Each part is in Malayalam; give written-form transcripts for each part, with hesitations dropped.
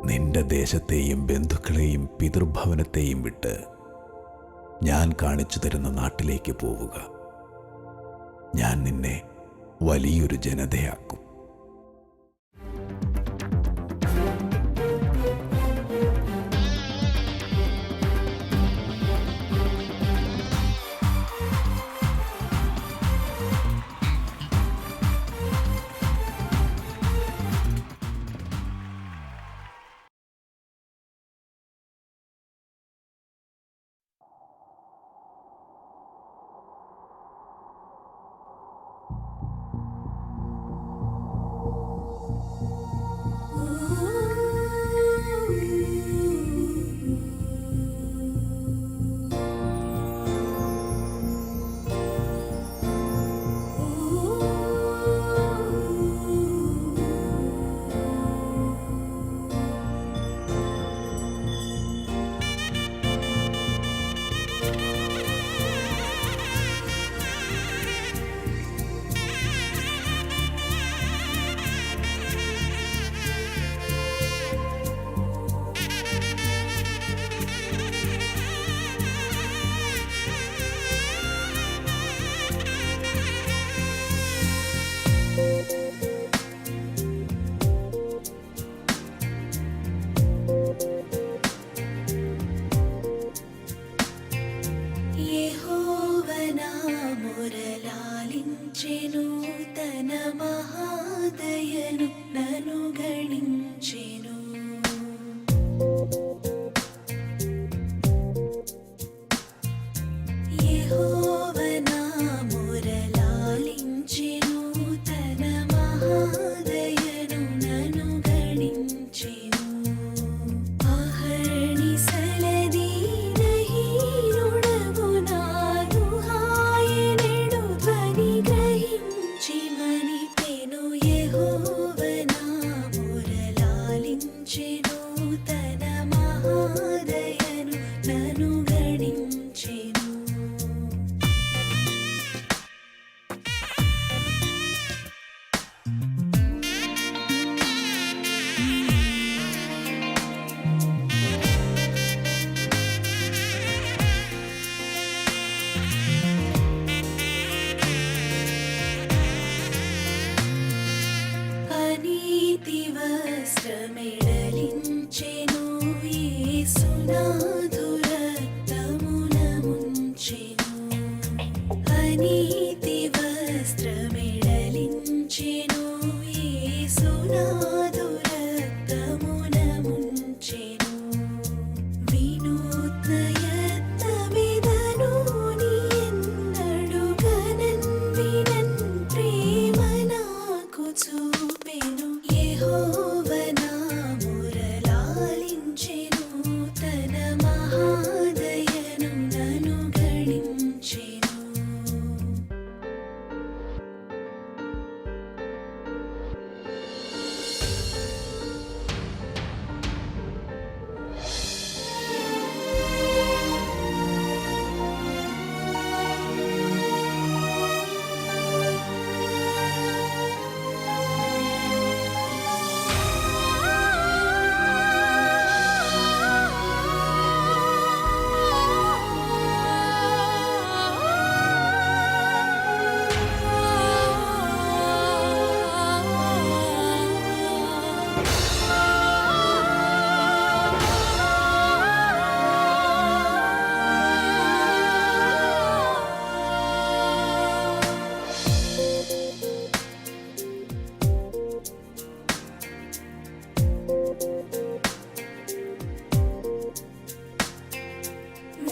നിന്റെ ദേശത്തെയും ബന്ധുക്കളെയും പിതൃഭവനത്തെയും വിട്ട് ഞാൻ കാണിച്ചു തരുന്ന നാട്ടിലേക്ക് പോവുക. ഞാൻ നിന്നെ വലിയൊരു ജനതയാക്കും.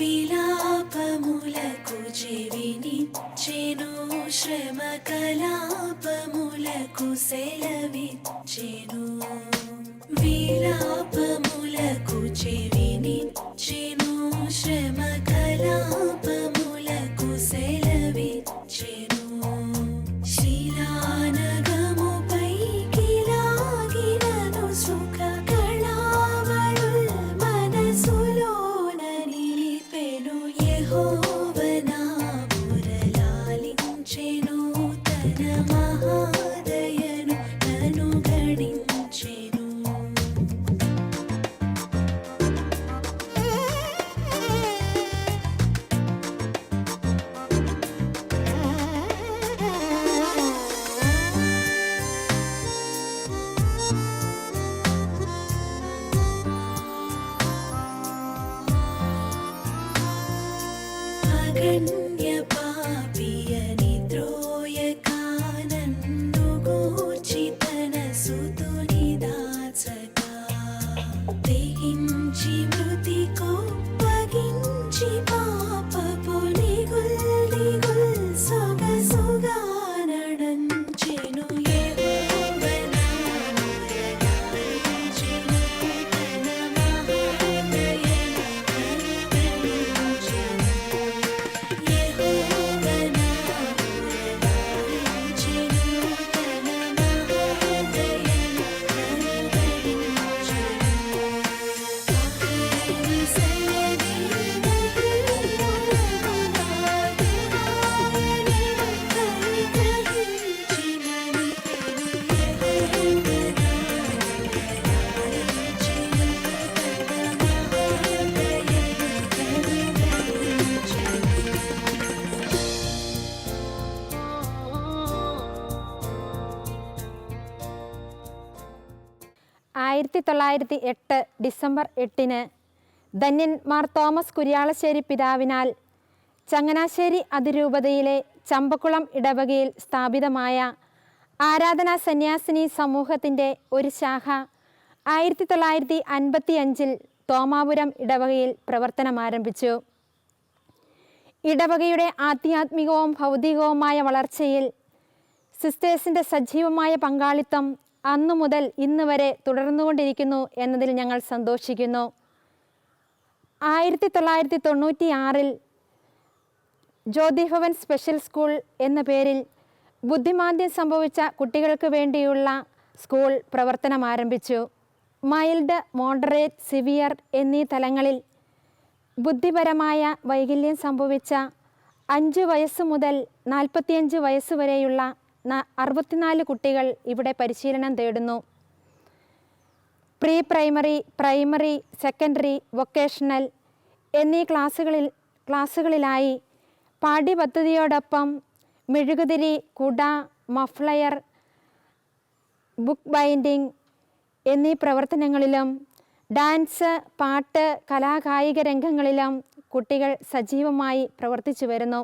విలాపములకు చెవినిచ్చెను, శ్రమ కలాపములకు సెలవిచ్చెను. విలాపములకు చెవినిచ్చెను, శ్రమ కలాపములకు సెలవిచ్చెను. శిలానగముపైకి లాగినను సుఖ కళావళుల్ మనసులోన నిలిపెను. యెహోవనా మురళాలించెను, తన మహాదయను నన్ను గణించెను. 1908 ഡിസംബർ 8 ധന്യൻ മാർ തോമസ് കുര്യാളശ്ശേരി പിതാവിനാൽ ചങ്ങനാശ്ശേരി അതിരൂപതയിലെ ചമ്പക്കുളം ഇടവകയിൽ സ്ഥാപിതമായ ആരാധനാ സന്യാസിനി സമൂഹത്തിൻ്റെ ഒരു ശാഖ 1955 തോമാപുരം ഇടവകയിൽ പ്രവർത്തനമാരംഭിച്ചു. ഇടവകയുടെ ആധ്യാത്മികവും ഭൗതികവുമായ വളർച്ചയിൽ സിസ്റ്റേഴ്സിൻ്റെ സജീവമായ പങ്കാളിത്തം അന്നു മുതൽ ഇന്ന് വരെ തുടർന്നുകൊണ്ടിരിക്കുന്നു എന്നതിൽ ഞങ്ങൾ സന്തോഷിക്കുന്നു. 1996 ജ്യോതിഭവൻ സ്പെഷ്യൽ സ്കൂൾ എന്ന പേരിൽ ബുദ്ധിമാന്ദ്യം സംഭവിച്ച കുട്ടികൾക്ക് വേണ്ടിയുള്ള സ്കൂൾ പ്രവർത്തനം ആരംഭിച്ചു. മൈൽഡ്, മോഡറേറ്റ്, സിവിയർ എന്നീ തലങ്ങളിൽ ബുദ്ധിപരമായ വൈകല്യം സംഭവിച്ച 5 വയസ്സ് മുതൽ 45 വയസ്സ് വരെയുള്ള 64 കുട്ടികൾ ഇവിടെ പരിശീലനം തേടുന്നു. Pre primary, primary, secondary, vocational എന്നീ ക്ലാസ്സുകളിലായി പാഠ്യപദ്ധതിയോടൊപ്പം മെഴുകുതിരി, കുട, മഫ്ലയർ, ബുക്ക് ബൈൻഡിംഗ് എന്നീ പ്രവർത്തനങ്ങളിലും ഡാൻസ്, പാട്ട്, കലാകായിക രംഗങ്ങളിലും കുട്ടികൾ സജീവമായി പ്രവർത്തിച്ചു വരുന്നു.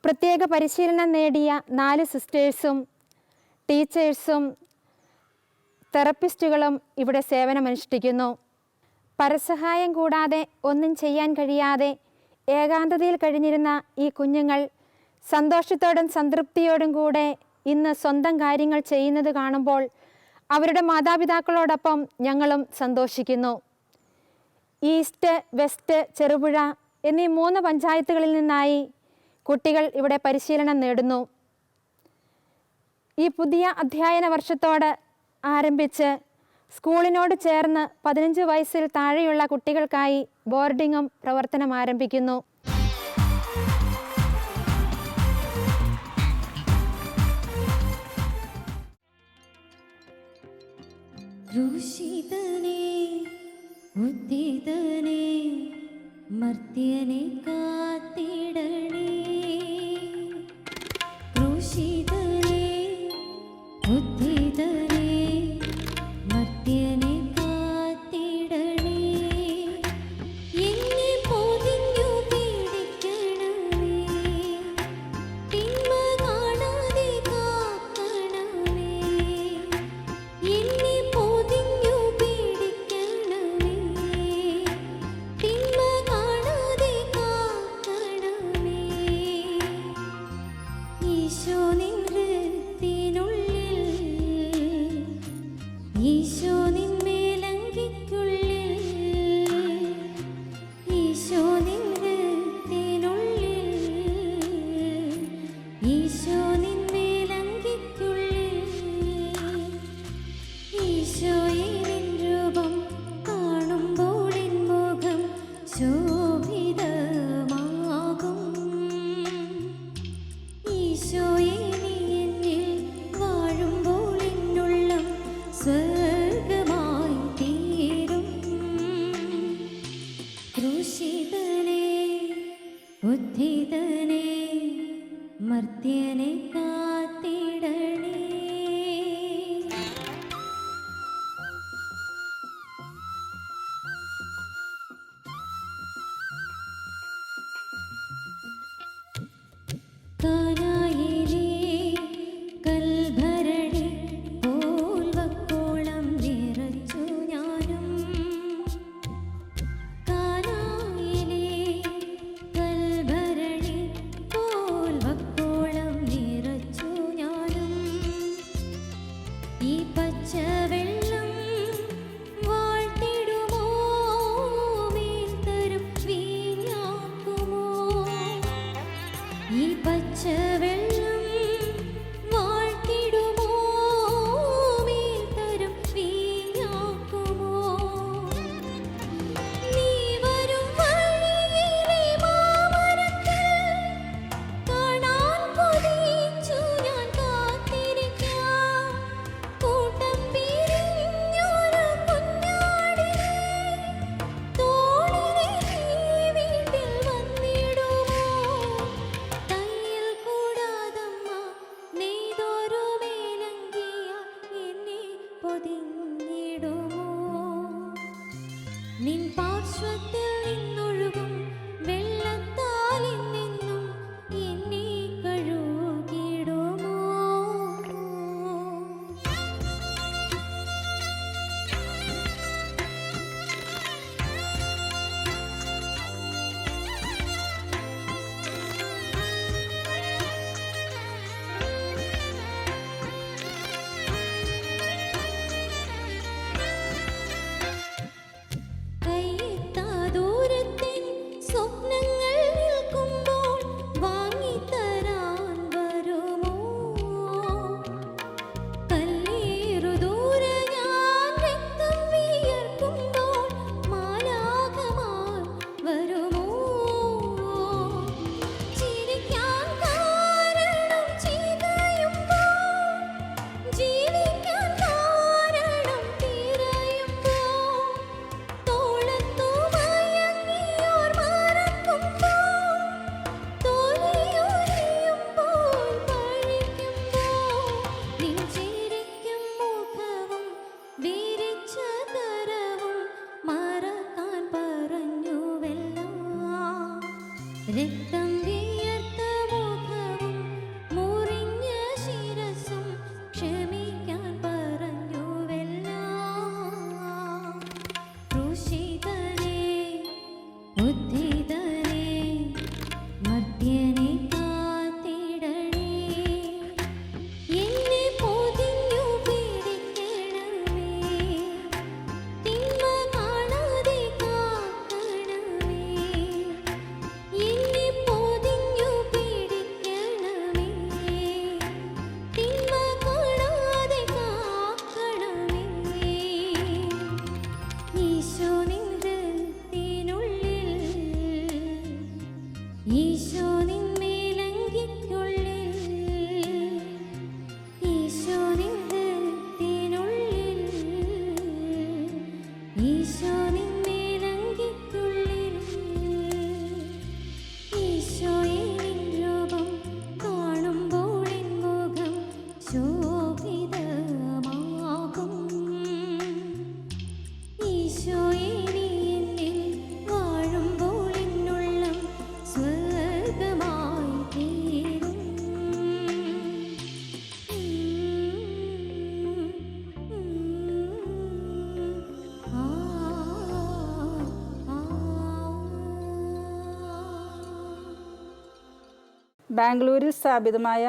പ്രത്യേക പരിശീലനം നേടിയ 4 സിസ്റ്റേഴ്സും ടീച്ചേഴ്സും തെറപ്പിസ്റ്റുകളും ഇവിടെ സേവനമനുഷ്ഠിക്കുന്നു. പരസഹായം കൂടാതെ ഒന്നും ചെയ്യാൻ കഴിയാതെ ഏകാന്തതയിൽ കഴിഞ്ഞിരുന്ന ഈ കുഞ്ഞുങ്ങൾ സന്തോഷത്തോടും സംതൃപ്തിയോടും കൂടെ ഇന്ന് സ്വന്തം കാര്യങ്ങൾ ചെയ്യുന്നത് കാണുമ്പോൾ അവരുടെ മാതാപിതാക്കളോടൊപ്പം ഞങ്ങളും സന്തോഷിക്കുന്നു. ഈസ്റ്റ്, വെസ്റ്റ്, ചെറുപുഴ എന്നീ 3 പഞ്ചായത്തുകളിൽ നിന്നായി കുട്ടികൾ ഇവിടെ പരിശീലനം നേടുന്നു. ഈ പുതിയ അധ്യയന വർഷത്തോട് ആരംഭിച്ച് സ്കൂളിനോട് ചേർന്ന് 15 വയസ്സിൽ താഴെയുള്ള കുട്ടികൾക്കായി ബോർഡിങ്ങും പ്രവർത്തനം ആരംഭിക്കുന്നു. ക്രൂശിതനേ, ഉദ്ധിതനേ, മർത്യനെ കാത്തിടണേ. ക്രൂശിതനേ, ഉദ്ധിതനേ, മർത്യനെ കാത്തിടണേ. എന്നെ പൊതിഞ്ഞു പിടിക്കണമേ, തിന്മ കാണാതെ കാക്കണമേ. എന്നെ പൊതിഞ്ഞു പിടിക്കണമേ, തിന്മ കാണാതെ കാക്കണമേ. ഈശോ നിൻ ഹൃത്തിനുള്ളിൽ നിൻ പാർശ്വത്തിൽ നിന്നൊഴുകും വെള്ളത്താലിൽ നിന്നും എന്നെ കഴുകിടുമോ? കൈയെത്താ ദൂരത്തിൻ സ്വപ്നങ്ങൾ നിൽക്കുമ്പോൾ വാങ്ങിത്തരാൻ വരുമോ? കല്ലേറു ദൂരെ ഞാൻ രക്തം വിയർക്കുമ്പോൾ മാലാഖമാർ വരുമോ? ചിരിക്കാൻ കാരണം ചികയുമ്പോൾ, ജീവിക്കാൻ കാരണം തിരയുമ്പോൾ, തോളത്തു മയങ്ങിയോർ മറക്കുമ്പോൾ, തോലിയൊഴിയുമ്പോൾ പഴിക്കുമ്പോൾ, നിൻ ചിരിക്കും മുഖവും വിരിച്ച കരവും മറക്കാൻ പറഞ്ഞുവെല്ലാം. രക്തം വിയർത്ത മുഖവും മുറിഞ്ഞ ശിരസും ക്ഷമിക്കാൻ പറഞ്ഞുവെല്ലാം. ക്രൂശിതനേ, ഉദ്ധിതനേ, മർത്യനെ കാത്തിടണേ. എന്നെ പൊതിഞ്ഞു പിടിക്കണമേ, തിന്മ കാണാതെ കാക്കണമേ. എന്നെ പൊതിഞ്ഞു പിടിക്കണമേ, തിന്മ കാണാതെ കാക്കണമേ. ഈശോ നിൻ ഹൃദയത്തിനുള്ളിൽ, ഈശോ നിൻ മേലങ്കിക്കുള്ളിൽ, ഈശോ നിൻ ഹൃദയത്തിനുള്ളിൽ, ഈശോ നിൻ മേലങ്കിക്കുള്ളിൽ. ഈശോയെ നിൻ രൂപം കാണുമ്പോൾ എൻ മുഖം ശോഭിതമാകും. ഈശോയെ നീ എന്നിൽ വാഴുമ്പോൾ എന്നുള്ളം സ്വർഗമായി തീരും. ആ ആ ബാംഗ്ലൂരിൽ സ്ഥാപിതമായ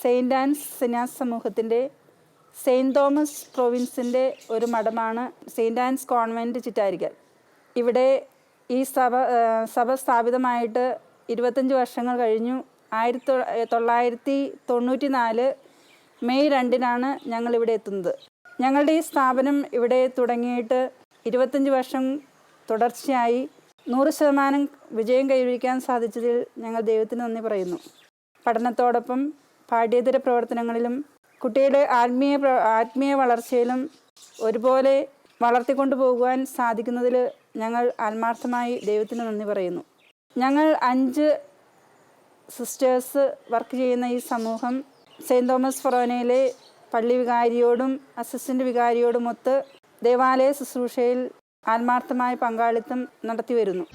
സെയിൻറ് ആൻസ് സന്യാസ സമൂഹത്തിൻ്റെ സെയിൻറ് തോമസ് പ്രൊവിൻസിൻ്റെ ഒരു മഠമാണ് സെയിൻറ് ആൻസ് കോൺവെൻറ്റ് ചിറ്റാരിക്കൽ. ഇവിടെ ഈ സഭ സ്ഥാപിതമായിട്ട് 25 വർഷങ്ങൾ കഴിഞ്ഞു. 1994 മെയ് 2-നാണ് ഞങ്ങളിവിടെ എത്തുന്നത്. ഞങ്ങളുടെ ഈ സ്ഥാപനം ഇവിടെ തുടങ്ങിയിട്ട് 25 വർഷം തുടർച്ചയായി 100% വിജയം കൈവരിക്കാൻ സാധിച്ചതിൽ ഞങ്ങൾ ദൈവത്തിന് നന്ദി പറയുന്നു. പഠനത്തോടൊപ്പം പാഠ്യേതര പ്രവർത്തനങ്ങളിലും കുട്ടിയുടെ ആത്മീയ വളർച്ചയിലും ഒരുപോലെ വളർത്തിക്കൊണ്ടു പോകുവാൻ സാധിക്കുന്നതിൽ ഞങ്ങൾ ആത്മാർത്ഥമായി ദൈവത്തിന് നന്ദി പറയുന്നു. ഞങ്ങൾ 5 സിസ്റ്റേഴ്സ് വർക്ക് ചെയ്യുന്ന ഈ സമൂഹം സെയിൻറ് തോമസ് ഫൊറോനയിലെ പള്ളി വികാരിയോടും അസിസ്റ്റൻ്റ് വികാരിയോടുമൊത്ത് ദേവാലയ ശുശ്രൂഷയിൽ ആത്മാർത്ഥമായ പങ്കാളിത്തം നടത്തി വരുന്നു.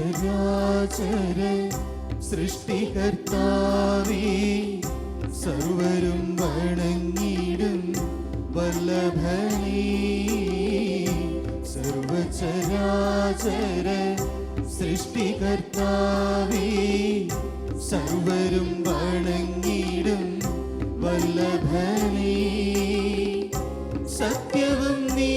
സർവചരാചര സൃഷ്ടികർത്താവേ, സർവരും വണങ്ങിടും വല്ലഭനേ. സർവചരാചര സൃഷ്ടികർത്താവേ, സർവരും വണങ്ങിടും വല്ലഭനേ. സത്യവും നീ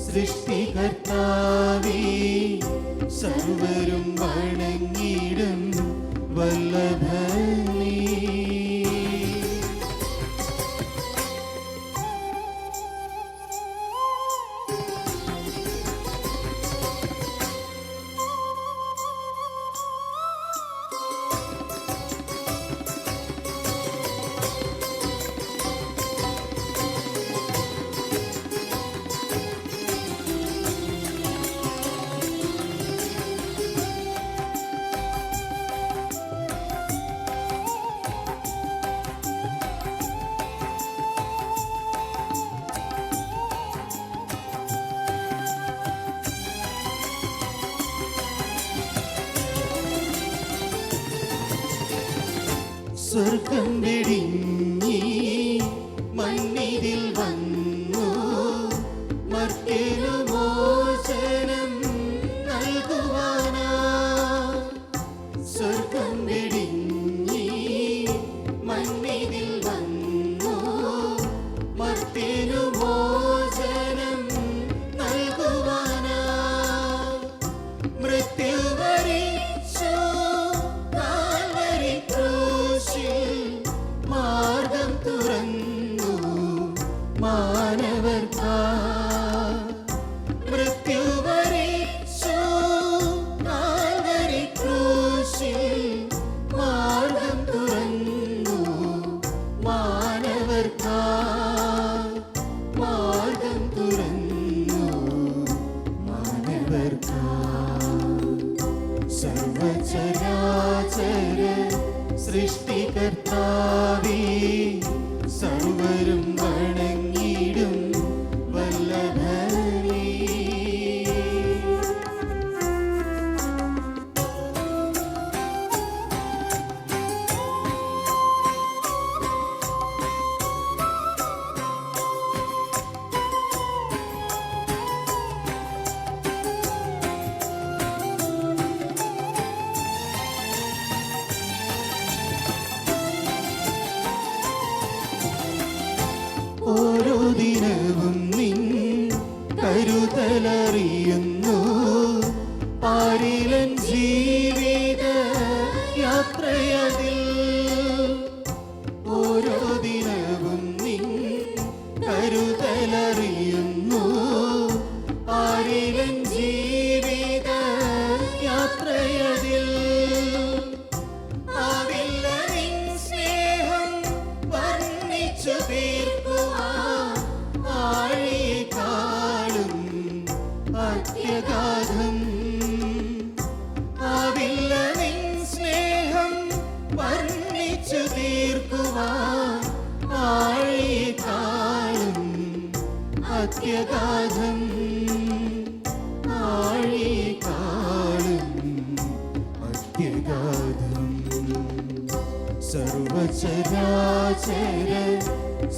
സൃഷ്ടികർത്താവേ സർവരും വണങ്ങിടും വല്ലഭനേ. സ്വർഗം വെടിഞ്ഞി മണ്ണിതിൽ വന്നു മർത്യനു മോചനം നൽകുവാനാ. സ്വർഗം വെടിഞ്ഞി മണ്ണിതിൽ വന്നു മർത്യനു മോചനം നൽകുവാനാ. മൃത്യു വരിച്ചു കാൽവരി ക്രൂശിൽ മാർഗം തുറന്നു മാനവർക്കായി. മൃത്യു വരിച്ചു കാൽവരി ക്രൂശിൽ മാർഗം തുറന്നു മാനവർക്കായി. മാർഗം തുറന്നു മാനവർക്കായി. സർവചരാചര സൃഷ്ടികർത്താവേ സർവരും വണങ്ങിടും വല്ലഭനേ. ഓരോ ദിനവും നിൻ കരുതലറിയുന്നു പാരിലൻ ജീവിത യാത്രയതിൽ. ഓരോ ദിനവും നിൻ കരുതലറിയുന്നു പാരിലൻ ജീവിത യാത്രയതിൽ. ആവില്ല നിൻ സ്നേഹം വർണ്ണിച്ചു തീർക്കുവാൻ ആഴേക്കാളും അത്യഗാധം. ആവില്ല നിൻ സ്നേഹം വർണ്ണിച്ചു തീർക്കുവാൻ ആഴേക്കാളും അത്യഗാധം. ആഴേക്കാളും അത്യഗാധം. സർവചരാചര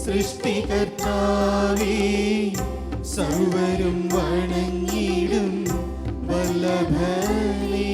സൃഷ്ടികർത്താവേ സർവരും വണങ്ങിടും വല്ലഭനേ.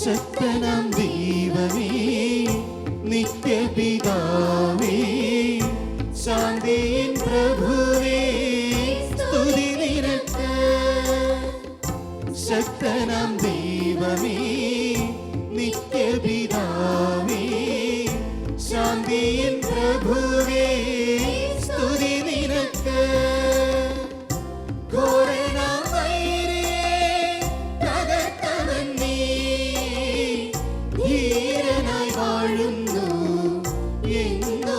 ശക്തനാം ദൈവമേ നിത്യപിതാവേ ശാന്തിയിൻ പ്രഭുവേ സ്തുതി നിനക്ക്. ശക്തനാം ദൈവമേ നിത്യപിതാവേ ശാന്തിയിൻ പ്രഭുവേ സ്തുതി നിനക്ക്. ഘോരനാം വൈരിയെ തകർത്തവൻ നീ ധീരനായി വാഴുന്നു എന്നു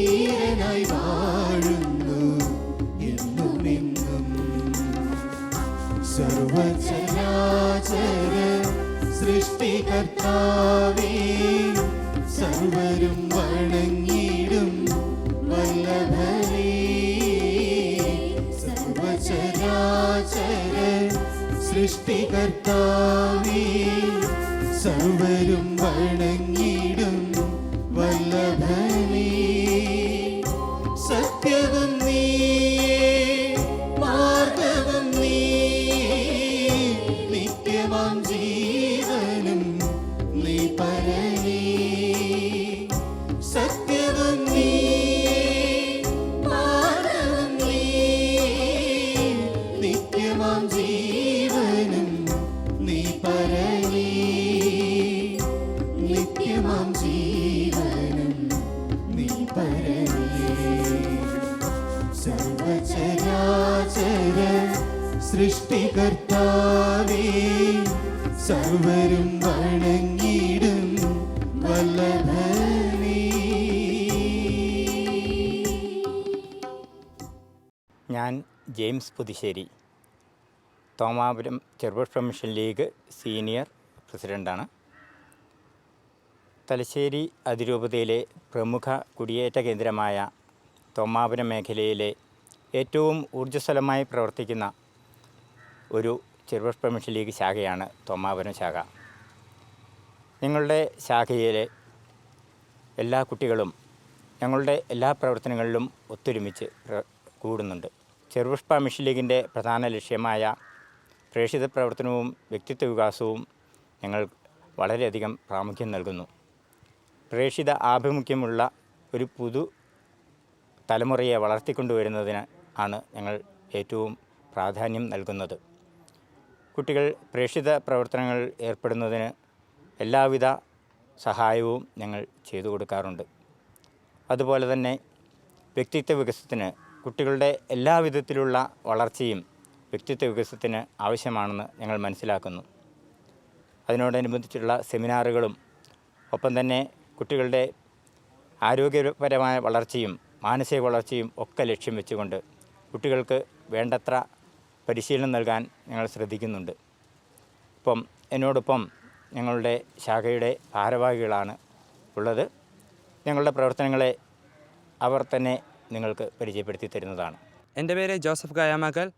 ധീരനായി വാഴുന്നു എന്നുമെന്നും. സർവചരാചര സൃഷ്ടികർത്താവേ, സർവരും വണങ്ങിടും വല്ലഭനേ. സർവചരാചര സൃഷ്ടികർത്താവേ, സർവരും വണങ്ങിടും വല്ലഭനേ. സത്യവും നീയേ, മാർഗവും നീയേ, നിത്യമാം ജീവനും നീ പരനേ. സത്യവും നീയേ, മാർഗവും നീയേ, നിത്യമാം ജീവനും നീ പരനേ. നിത്യമാം ജീവനും നീ പരനേ. സർവചരാചര സൃഷ്ടികർത്താവേ, സർവരും വണങ്ങിടും വല്ലഭനേ. ഞാൻ James Puthussery, Thomapuram Cherupushpa mission league senior പ്രസിഡൻ്റാണ്. തലശ്ശേരി അതിരൂപതയിലെ പ്രമുഖ കുടിയേറ്റ കേന്ദ്രമായ തോമാപുരം മേഖലയിലെ ഏറ്റവും ഊർജ്ജസ്വലമായി പ്രവർത്തിക്കുന്ന ഒരു ചെറുപുഷ്പ മിഷൻ ലീഗ് ശാഖയാണ് തോമാപുരം ശാഖ. ഞങ്ങളുടെ ശാഖയിലെ എല്ലാ കുട്ടികളും ഞങ്ങളുടെ എല്ലാ പ്രവർത്തനങ്ങളിലും ഒത്തൊരുമിച്ച് കൂടുന്നുണ്ട്. ചെറുപുഷ്പ മിഷൻ ലീഗിൻ്റെ പ്രധാന ലക്ഷ്യമായ പ്രേക്ഷിത പ്രവർത്തനവും വ്യക്തിത്വ വികാസവും ഞങ്ങൾ വളരെയധികം പ്രാമുഖ്യം നൽകുന്നു. പ്രേക്ഷിത ആഭിമുഖ്യമുള്ള ഒരു പുതു തലമുറയെ വളർത്തിക്കൊണ്ടുവരുന്നതിന് ആണ് ഞങ്ങൾ ഏറ്റവും പ്രാധാന്യം നൽകുന്നത്. കുട്ടികൾ പ്രേക്ഷിത പ്രവർത്തനങ്ങൾ ഏർപ്പെടുന്നതിന് എല്ലാവിധ സഹായവും ഞങ്ങൾ ചെയ്തു കൊടുക്കാറുണ്ട്. അതുപോലെ തന്നെ വ്യക്തിത്വ വികസനത്തിന് കുട്ടികളുടെ എല്ലാവിധത്തിലുള്ള വളർച്ചയും വ്യക്തിത്വ വികസനത്തിന് ആവശ്യമാണെന്ന് ഞങ്ങൾ മനസ്സിലാക്കുന്നു. അതിനോടനുബന്ധിച്ചുള്ള സെമിനാറുകളും ഒപ്പം തന്നെ കുട്ടികളുടെ ആരോഗ്യപരമായ വളർച്ചയും മാനസിക വളർച്ചയും ഒക്കെ ലക്ഷ്യം വെച്ചുകൊണ്ട് കുട്ടികൾക്ക് വേണ്ടത്ര പരിശീലനം നൽകാൻ ഞങ്ങൾ ശ്രദ്ധിക്കുന്നുണ്ട്. ഇപ്പം എന്നോടൊപ്പം ഞങ്ങളുടെ ശാഖയുടെ ഭാരവാഹികളാണ് ഉള്ളത്. ഞങ്ങളുടെ പ്രവർത്തനങ്ങളെ അവർ തന്നെ നിങ്ങൾക്ക് പരിചയപ്പെടുത്തി തരുന്നതാണ്. എൻ്റെ പേര് ജോസഫ് കയാമാക്കൽ.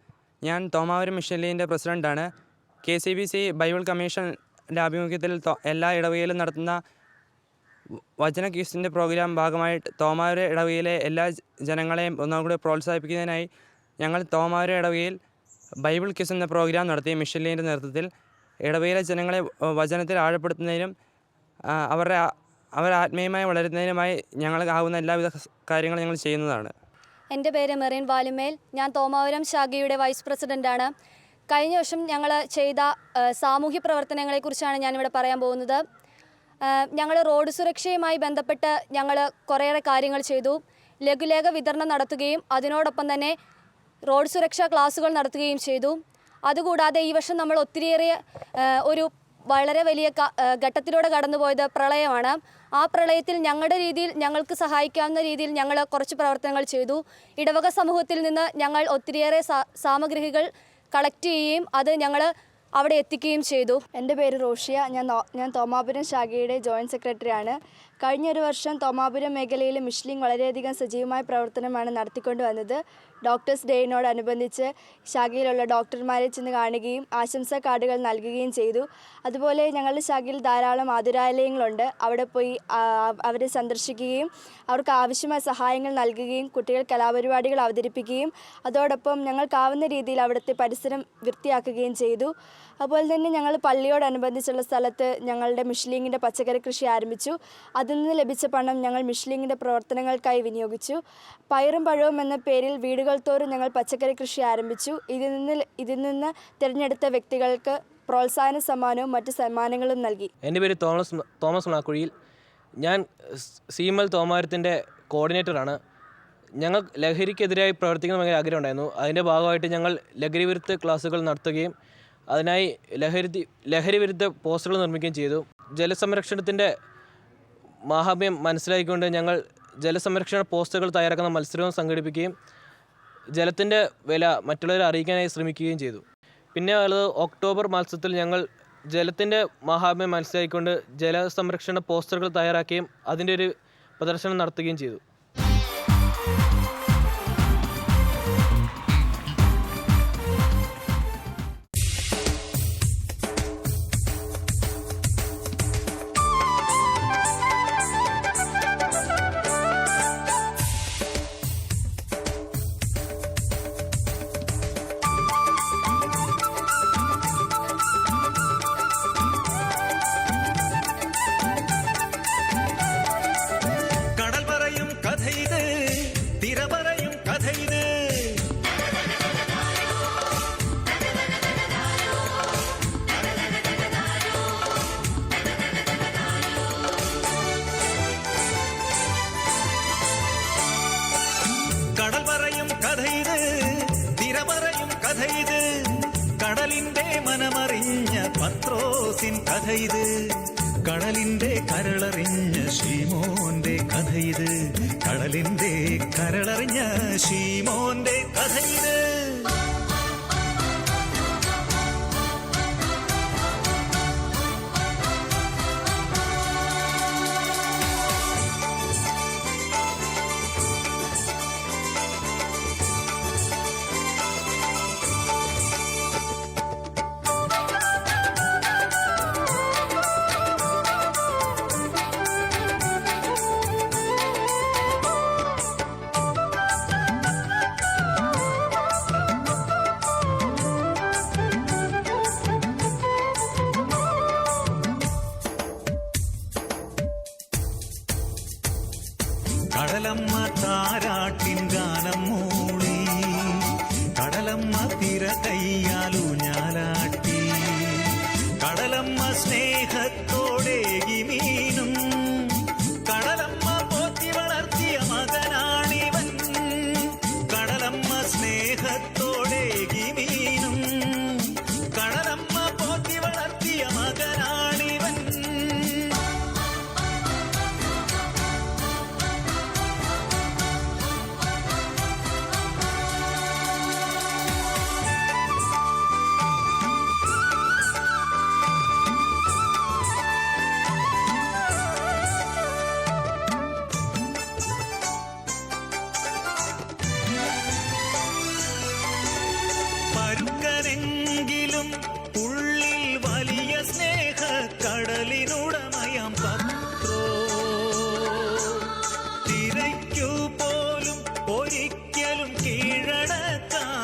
ഞാൻ തോമാപുരം മിഷൻ ലീഗിൻ്റെ പ്രസിഡൻ്റാണ്. KCBC ബൈബിൾ കമ്മീഷൻ്റെ ആഭിമുഖ്യത്തിൽ എല്ലാ ഇടവകയിലും നടത്തുന്ന വചന ക്വിസിൻ്റെ പ്രോഗ്രാം ഭാഗമായിട്ട് തോമാപുരം ഇടവകയിലെ എല്ലാ ജനങ്ങളെയും ഒന്നുകൂടി പ്രോത്സാഹിപ്പിക്കുന്നതിനായി ഞങ്ങൾ തോമാപുരം ഇടവകയിൽ ബൈബിൾ ക്വിസ് എന്ന പ്രോഗ്രാം നടത്തി. മിഷൻ ലീഗിൻ്റെ നേതൃത്വത്തിൽ ഇടവകയിലെ ജനങ്ങളെ വചനത്തിൽ ആഴപ്പെടുത്തുന്നതിനും അവരെ ആത്മീയമായി വളരുന്നതിനുമായി ഞങ്ങൾക്കാവുന്ന എല്ലാവിധ കാര്യങ്ങളും ഞങ്ങൾ ചെയ്യുന്നതാണ്. എൻ്റെ പേര് മെറിൻ വാലുമേൽ. ഞാൻ തോമാപുരം ശാഖയുടെ വൈസ് പ്രസിഡൻ്റാണ്. കഴിഞ്ഞ വർഷം ഞങ്ങൾ ചെയ്ത സാമൂഹ്യ പ്രവർത്തനങ്ങളെക്കുറിച്ചാണ് ഞാനിവിടെ പറയാൻ പോകുന്നത്. ഞങ്ങൾ റോഡ് സുരക്ഷയുമായി ബന്ധപ്പെട്ട് ഞങ്ങൾ കുറേയേറെ കാര്യങ്ങൾ ചെയ്തു. ലഘുലേഖ വിതരണം നടത്തുകയും അതിനോടൊപ്പം തന്നെ റോഡ് സുരക്ഷാ ക്ലാസുകൾ നടത്തുകയും ചെയ്തു. അതുകൂടാതെ ഈ വർഷം നമ്മൾ ഒത്തിരിയേറെ ഒരു വളരെ വലിയ ഘട്ടത്തിലൂടെ കടന്നുപോയത് പ്രളയമാണ്. ആ പ്രളയത്തിൽ ഞങ്ങളുടെ രീതിയിൽ ഞങ്ങൾക്ക് സഹായിക്കാവുന്ന രീതിയിൽ ഞങ്ങൾ കുറച്ച് പ്രവർത്തനങ്ങൾ ചെയ്തു. ഇടവക സമൂഹത്തിൽ നിന്ന് ഞങ്ങൾ ഒത്തിരിയേറെ സാമഗ്രികൾ കളക്ട് ചെയ്യുകയും അത് ഞങ്ങൾ അവിടെ എത്തിക്കുകയും ചെയ്തു. എൻ്റെ പേര് റോഷിയ. ഞാൻ തോമാപുരം ശാഖയുടെ ജോയിൻറ്റ് സെക്രട്ടറിയാണ്. കഴിഞ്ഞൊരു വർഷം തോമാപുരം മേഖലയിൽ മിഷൻ ലീഗ് വളരെയധികം സജീവമായ പ്രവർത്തനമാണ് നടത്തിക്കൊണ്ട് വന്നത്. ഡോക്ടേഴ്സ് ഡേയിനോടനുബന്ധിച്ച് ശാഖയിലുള്ള ഡോക്ടർമാരെ ചെന്ന് കാണുകയും ആശംസാ കാർഡുകൾ നൽകുകയും ചെയ്തു. അതുപോലെ ഞങ്ങളുടെ ശാഖയിൽ ധാരാളം ആതുരാലയങ്ങളുണ്ട്. അവിടെ പോയി അവരെ സന്ദർശിക്കുകയും അവർക്ക് ആവശ്യമായ സഹായങ്ങൾ നൽകുകയും കുട്ടികൾ കലാപരിപാടികൾ അവതരിപ്പിക്കുകയും അതോടൊപ്പം ഞങ്ങൾക്കാവുന്ന രീതിയിൽ അവിടുത്തെ പരിസരം വൃത്തിയാക്കുകയും ചെയ്തു. അതുപോലെ തന്നെ ഞങ്ങൾ പള്ളിയോടനുബന്ധിച്ചുള്ള സ്ഥലത്ത് ഞങ്ങളുടെ മിഷൻ ലീഗിൻ്റെ പച്ചക്കറി കൃഷി ആരംഭിച്ചു. അതിൽ നിന്ന് ലഭിച്ച പണം ഞങ്ങൾ മിഷൻ ലീഗിൻ്റെ പ്രവർത്തനങ്ങൾക്കായി വിനിയോഗിച്ചു. പയറും പഴവും എന്ന പേരിൽ വീടുകൾ തോറും ഞങ്ങൾ പച്ചക്കറി കൃഷി ആരംഭിച്ചു. ഇതിൽ നിന്ന് തിരഞ്ഞെടുത്ത വ്യക്തികൾക്ക് പ്രോത്സാഹന സമ്മാനവും മറ്റ് സമ്മാനങ്ങളും നൽകി. എൻ്റെ പേര് തോമസ് മണാക്കുഴിയിൽ. ഞാൻ സീമൽ തോമാപുരത്തിൻ്റെ കോർഡിനേറ്ററാണ്. ഞങ്ങൾ ലഹരിക്കെതിരായി പ്രവർത്തിക്കുന്ന ഭയങ്കര ആഗ്രഹമുണ്ടായിരുന്നു. അതിൻ്റെ ഭാഗമായിട്ട് ഞങ്ങൾ ലഹരി വിരുദ്ധ ക്ലാസുകൾ നടത്തുകയും അതിനായി ലഹരി വിരുദ്ധ പോസ്റ്ററുകൾ നിർമ്മിക്കുകയും ചെയ്തു. ജലസംരക്ഷണത്തിൻ്റെ മാഹാത്മ്യം മനസ്സിലാക്കിക്കൊണ്ട് ഞങ്ങൾ ജലസംരക്ഷണ പോസ്റ്ററുകൾ തയ്യാറാക്കുന്ന മത്സരവും സംഘടിപ്പിക്കുകയും ജലത്തിൻ്റെ വില മറ്റുള്ളവരെ അറിയിക്കാനായി ശ്രമിക്കുകയും ചെയ്തു. പിന്നെ ഉള്ളത് ഒക്ടോബർ മാസത്തിൽ ഞങ്ങൾ ജലത്തിൻ്റെ മഹാത്മ്യം മനസ്സിലാക്കിക്കൊണ്ട് ജലസംരക്ഷണ പോസ്റ്ററുകൾ തയ്യാറാക്കുകയും അതിൻ്റെ ഒരു പ്രദർശനം നടത്തുകയും ചെയ്തു. കടലിന്റെ മനമറിഞ്ഞ പത്രോസിൻ കഥയിത്, കടലിന്റെ കരളറിഞ്ഞ ശീമോന്റെ കഥയിത്, കടലിന്റെ കരളറിഞ്ഞ ശീമോന്റെ കഥയിത്. കടലമ്മ താരാട്ടിൻ ഗാനം മൂളി, കടലമ്മ തിര കയ്യാലൂഞ്ഞാലാട്ടി, കടലമ്മ സ്നേഹത്തോടേകി മീനും, കടലമ്മ പോറ്റി വളർത്തിയ മകനാണിവൻ, കടലമ്മ സ്നേഹത്തോടേകി മീനും, കടലമ്മ പോറ്റി വളർത്തിയ മകനാണിവൻ. പരുക്കനെങ്കിലും ഉള്ളിൽ വലിയ സ്നേഹ കടലിനുടമയം പത്രോ, തിരയ്ക്കു പോലും ഒരിക്കലും കീഴടക്കാനായിടാത്തൊരു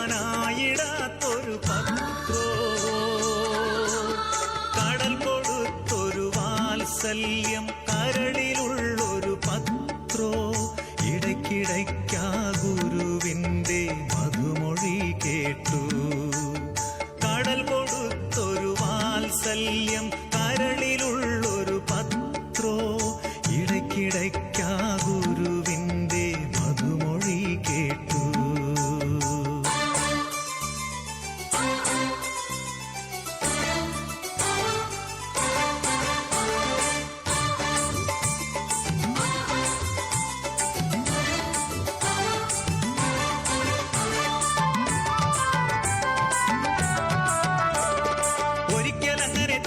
പത്രോ, കടൽ കൊടുത്തൊരു വാത്സല്യം കരളിലുള്ളൊരു പത്രോ, ഇടയ്ക്കിടയ്ക്കാ ഗുരുവിൻ്റെ മധുമൊഴി കേട്ടു, കടൽ കൊടുത്തൊരു വാത്സല്യം കരളിലുള്ളൊരു പത്രോ, ഇടയ്ക്കിടയ്ക്കാ ഗുരുവിൻ്റെ മധുമൊഴി കേട്ടു.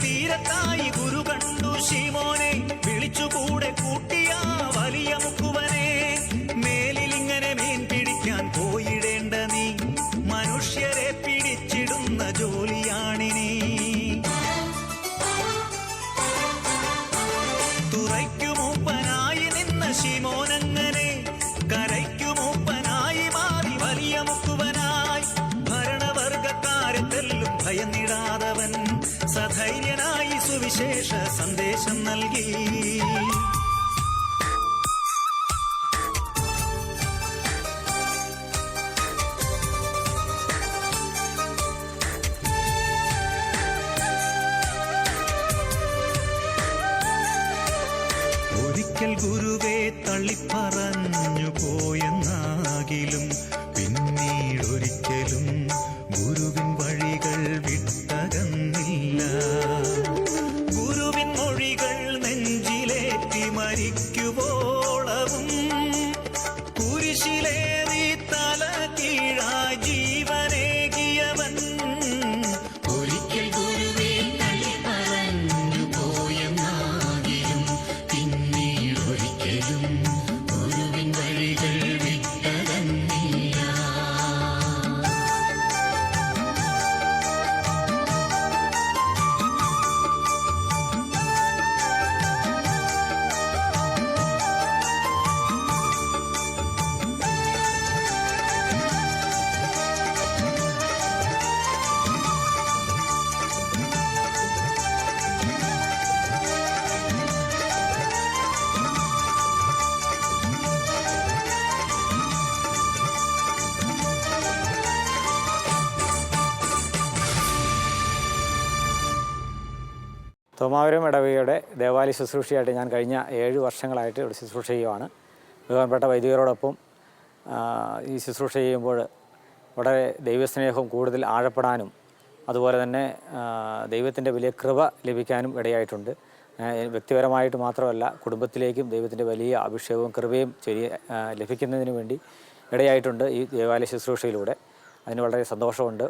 തീരത്തായി ഗുരു കണ്ടു ശീമോനെ, വിളിച്ചുകൂടെ കൂട്ടിയ വലിയ മുക്കുവനെ, മേലിലിങ്ങനെ മീൻ പിടിക്കാൻ പോയിടേണ്ട നീ, മനുഷ്യരെ പിടിച്ചിടുന്ന ജോലിയാണിനി. തുറയ്ക്കു മൂപ്പനായി നിന്ന ശീമോനങ്ങനെ കരയ്ക്കു മൂപ്പനായി മാറി വലിയ മുക്കുവനായി, ഭരണവർഗക്കാരെ തെല്ലും ഭയന്നിടാതവൻ സധൈര്യനായി സുവിശേഷ സന്ദേശം നൽകി. ഒരിക്കൽ ഗുരുവെ തള്ളിപ്പറഞ്ഞു പോയെന്നാകിലും പിന്നീടൊരിക്കലും ഗുരുവിൻ വഴികൾ വിട്ടകന്നില്ല, ഗുരുവിൻ മൊഴികൾ നെഞ്ചിലേറ്റി കുരിശിലേറി തല കീഴായി ജീവനേകിയവൻ ഒരിക്കൽ ഗുരുവേ തള്ളി പറഞ്ഞു പോയെന്നാകിലും പിന്നീട് ഒരിക്കലും ഗുരുവിൻ വഴികൾ വിട്ടതന്നില്ല. തോമാപുരം ഇടവകയുടെ ദേവാലയ ശുശ്രൂഷയായിട്ട് ഞാൻ കഴിഞ്ഞ 7 വർഷങ്ങളായിട്ട് ഇവിടെ ശുശ്രൂഷ ചെയ്യുവാണ്. ബഹുമാനപ്പെട്ട വൈദികരോടൊപ്പം ഈ ശുശ്രൂഷ ചെയ്യുമ്പോൾ വളരെ ദൈവസ്നേഹം കൂടുതൽ ആഴപ്പെടാനും അതുപോലെ തന്നെ ദൈവത്തിൻ്റെ വലിയ കൃപ ലഭിക്കാനും ഇടയായിട്ടുണ്ട്. വ്യക്തിപരമായിട്ട് മാത്രമല്ല, കുടുംബത്തിലേക്കും ദൈവത്തിൻ്റെ വലിയ അഭിഷേകവും കൃപയും ലഭിക്കുന്നതിന് വേണ്ടി ഇടയായിട്ടുണ്ട് ഈ ദേവാലയ ശുശ്രൂഷയിലൂടെ. അതിന് വളരെ സന്തോഷമുണ്ട്.